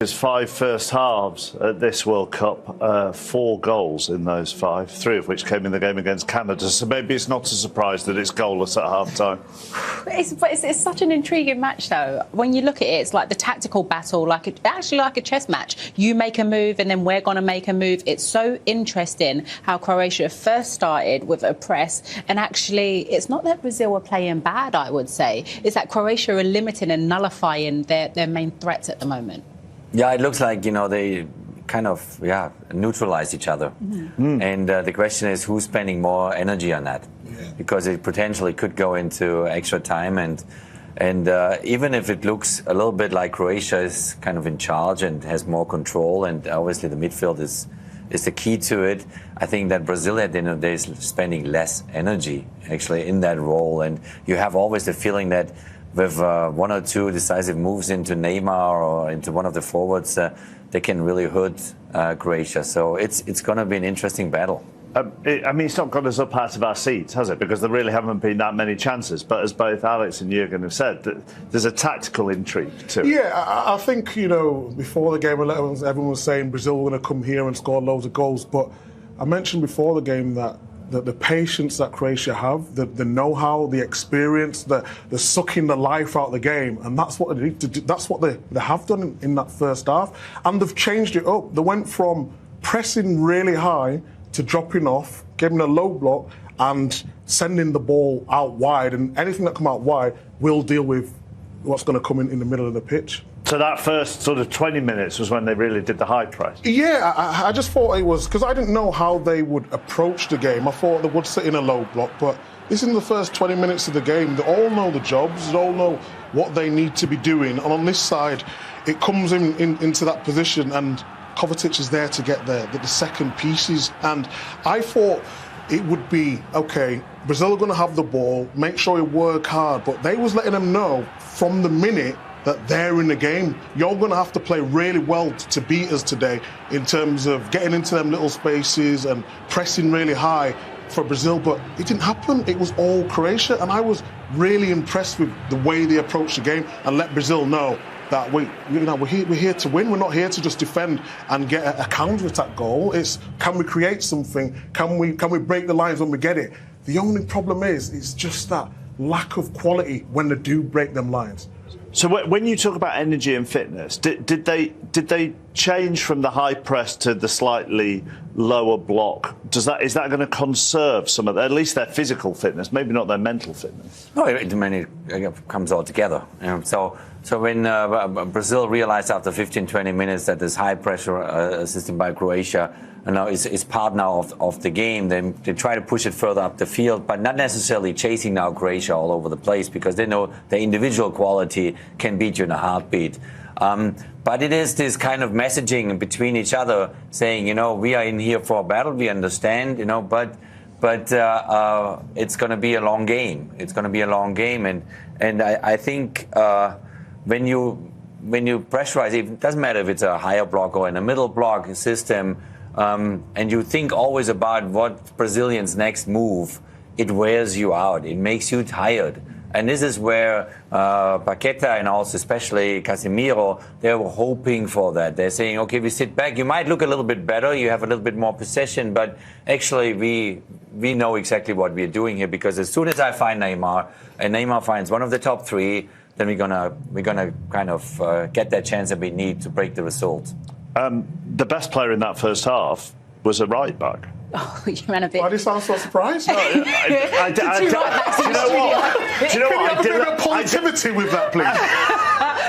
His 5 first halves at this World Cup, 4 goals in those 5, 3 of which came in the game against Canada. So maybe it's not a surprise that it's goalless at half-time. It's such an intriguing match, though. When you look at it, it's like the tactical battle, actually like a chess match. You make a move and then we're going to make a move. It's so interesting how Croatia first started with a press, and actually it's not that Brazil are playing bad, I would say. It's that Croatia are limiting and nullifying their main threats at the moment. Yeah, it looks like, they kind of, neutralize each other. Mm-hmm. And the question is who's spending more energy on that? Yeah. Because it potentially could go into extra time. And even if it looks a little bit like Croatia is kind of in charge and has more control, and obviously the midfield is the key to it, I think that Brazil at the end of the day is spending less energy actually in that role. And you have always the feeling that with 1 or 2 decisive moves into Neymar or into one of the forwards, they can really hurt Croatia. So it's going to be an interesting battle. It's not got us up out of our seats, has it? Because there really haven't been that many chances. But as both Alex and Jürgen have said, there's a tactical intrigue to it. Yeah, I think, before the game, everyone was saying Brazil were going to come here and score loads of goals. But I mentioned before the game that the patience that Croatia have, the know-how, the experience, the sucking the life out of the game, and that's what they need to do. That's what they have done in that first half, and they've changed it up. They went from pressing really high to dropping off, giving a low block, and sending the ball out wide. And anything that come out wide will deal with what's going to come in the middle of the pitch. So that first sort of 20 minutes was when they really did the high press? Yeah, I just thought it was, because I didn't know how they would approach the game. I thought they would sit in a low block, but this is in the first 20 minutes of the game. They all know the jobs, they all know what they need to be doing. And on this side, it comes into that position, and Kovacic is there to get the second pieces. And I thought it would be, OK, Brazil are going to have the ball, make sure you work hard, but they was letting them know from the minute that they're in the game. You're going to have to play really well to beat us today in terms of getting into them little spaces and pressing really high for Brazil. But it didn't happen. It was all Croatia. And I was really impressed with the way they approached the game and let Brazil know that we're here to win. We're not here to just defend and get a counter-attack goal. It's, can we create something? Can we break the lines when we get it? The only problem is it's just that lack of quality when they do break them lines. So when you talk about energy and fitness, did they change from the high press to the slightly lower block? Is that going to conserve some of at least their physical fitness, maybe not their mental fitness? No, it comes all together. So when Brazil realized after 15-20 minutes that this high pressure system by Croatia is part now of the game, then they try to push it further up the field, but not necessarily chasing now Croatia all over the place, because they know the individual quality can beat you in a heartbeat. But it is this kind of messaging between each other, saying, we are in here for a battle, we understand, but it's going to be a long game. It's going to be a long game, and I think when you pressurize, it doesn't matter if it's a higher block or in a middle block system. And you think always about what Brazilians' next move, it wears you out. It makes you tired. And this is where Paqueta and also especially Casemiro, they were hoping for that. They're saying, OK, we sit back. You might look a little bit better. You have a little bit more possession. But actually, we know exactly what we're doing here, because as soon as I find Neymar, and Neymar finds one of the top 3, then we're gonna kind of get that chance that we need to break the result. The best player in that first half was a right back. Oh, you ran a bit. Why do you sound so surprised? Do you know what? A bit of positivity with that, please.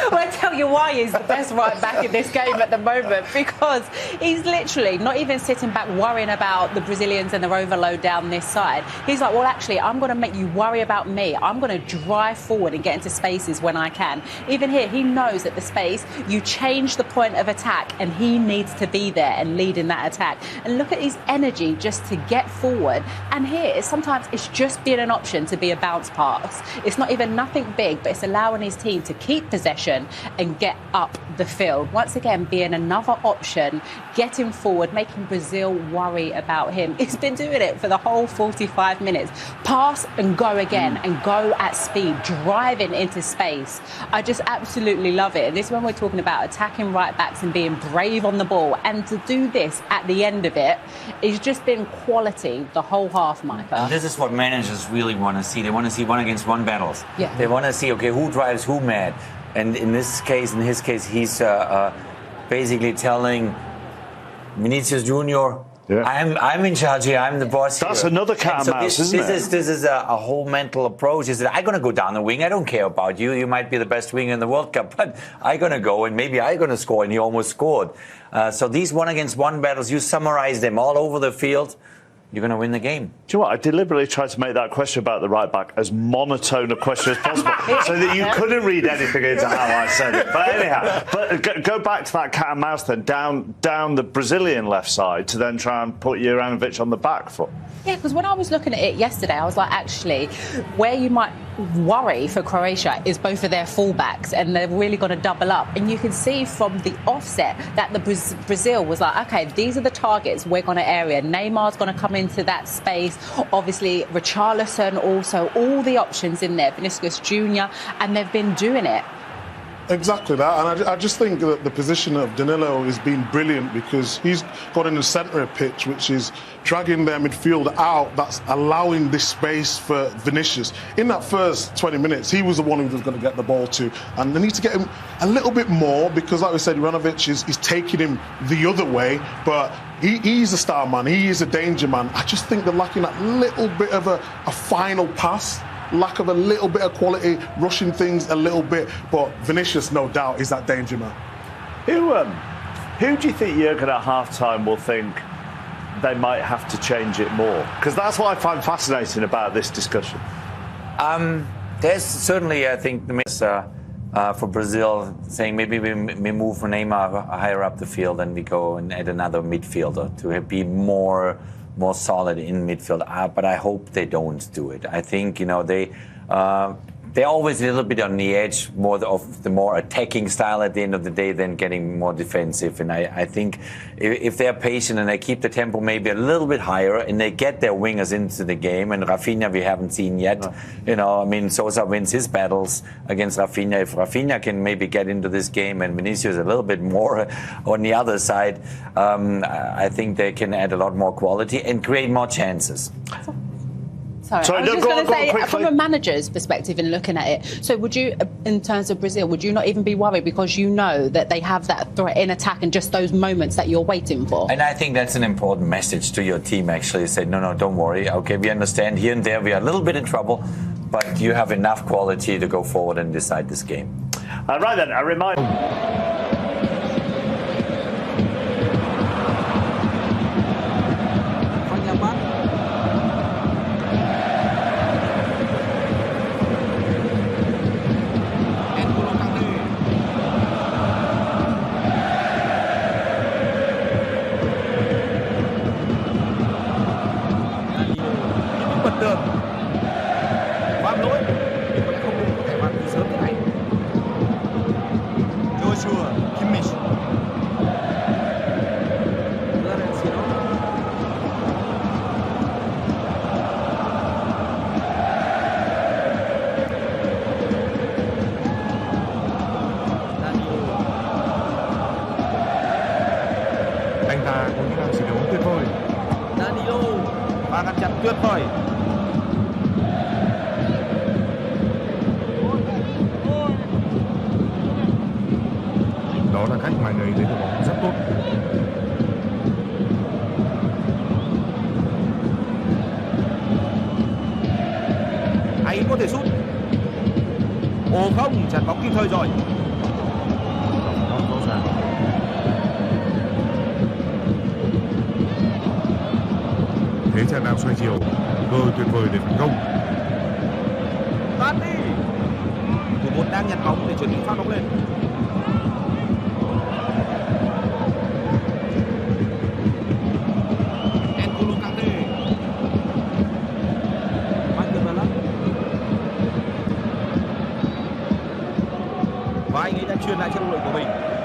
Well, I tell you why he's the best right back in this game at the moment, because he's literally not even sitting back worrying about the Brazilians and their overload down this side. He's like, well, actually, I'm going to make you worry about me. I'm going to drive forward and get into spaces when I can. Even here, he knows that the space, you change the point of attack, and he needs to be there and lead in that attack. And look at his energy just to get forward. And here, sometimes it's just being an option to be a bounce pass. It's not even nothing big, but it's allowing his team to keep possession possession and get up the field. Once again, being another option, getting forward, making Brazil worry about him. He's been doing it for the whole 45 minutes. Pass and go again and go at speed, driving into space. I just absolutely love it. And this is when we're talking about attacking right backs and being brave on the ball. And to do this at the end of it, it's just been quality the whole half, Micah. And this is what managers really want to see. They want to see one-against-one battles. Yeah. They want to see, okay, who drives who mad. And in his case, he's basically telling Vinicius Junior, yeah. I'm in charge here. I'm the boss. That's here. another cat and mouse, isn't it? This is a whole mental approach. Is that I'm going to go down the wing. I don't care about you. You might be the best winger in the World Cup, but I'm going to go and maybe I'm going to score. And he almost scored. So these one-against-one battles, you summarize them all over the field, you're going to win the game. Do you know what? I deliberately tried to make that question about the right back as monotone a question as possible so that you couldn't read anything into how I said it. But anyhow, go back to that cat and mouse then, down the Brazilian left side to then try and put Juranovic on the back foot. Yeah, because when I was looking at it yesterday, I was like, actually, where you might worry for Croatia is both of their fullbacks, and they're really going to double up. And you can see from the offset that the Brazil was like, okay, these are the targets we're going to area. Neymar's going to come into that space. Obviously, Richarlison also, all the options in there, Vinicius Junior, and they've been doing it. Exactly that, and I just think that the position of Danilo has been brilliant because he's got in the centre of pitch, which is dragging their midfield out. That's allowing this space for Vinicius. In that first 20 minutes, he was the one who was going to get the ball to, and they need to get him a little bit more because, like we said, Juranovic is taking him the other way, but he's a star man. He is a danger man. I just think they're lacking that little bit of a final pass. Lack of a little bit of quality, rushing things a little bit, but Vinicius, no doubt, is that danger man. Who do you think Jurgen at half-time will think they might have to change it more? Because that's what I find fascinating about this discussion. There's certainly, I think, the miss for Brazil saying maybe we move Neymar higher up the field and we go and add another midfielder to be more solid in midfield, but I hope they don't do it. I think they're always a little bit on the edge, more of the more attacking style at the end of the day than getting more defensive. And I think if they're patient and they keep the tempo maybe a little bit higher and they get their wingers into the game, and Rafinha we haven't seen yet. No. Sosa wins his battles against Rafinha. If Rafinha can maybe get into this game and Vinicius a little bit more on the other side, I think they can add a lot more quality and create more chances. Sorry, I was just going to say, from a manager's perspective in looking at it, so would you, in terms of Brazil, would you not even be worried because you know that they have that threat in attack and just those moments that you're waiting for? And I think that's an important message to your team, actually. Say, no, don't worry. Okay, we understand here and there we are a little bit in trouble, but you have enough quality to go forward and decide this game. Right then, I remind... Anh ta có những năng sử dụng tuyệt vời. Danilo và ngăn chặn tuyệt vời. Đó là cách mà người lấy được bóng rất tốt. Anh có thể sút. Ồ không, chặn bóng kịp thời rồi. Rõ ràng. Thế trận nào xoay chiều, cơ hội tuyệt vời để phản công. Tát đi. Thủ môn đang nhặt bóng để chuẩn bị phát bóng lên. Và anh ấy đã truyền lại cho đồng đội của mình.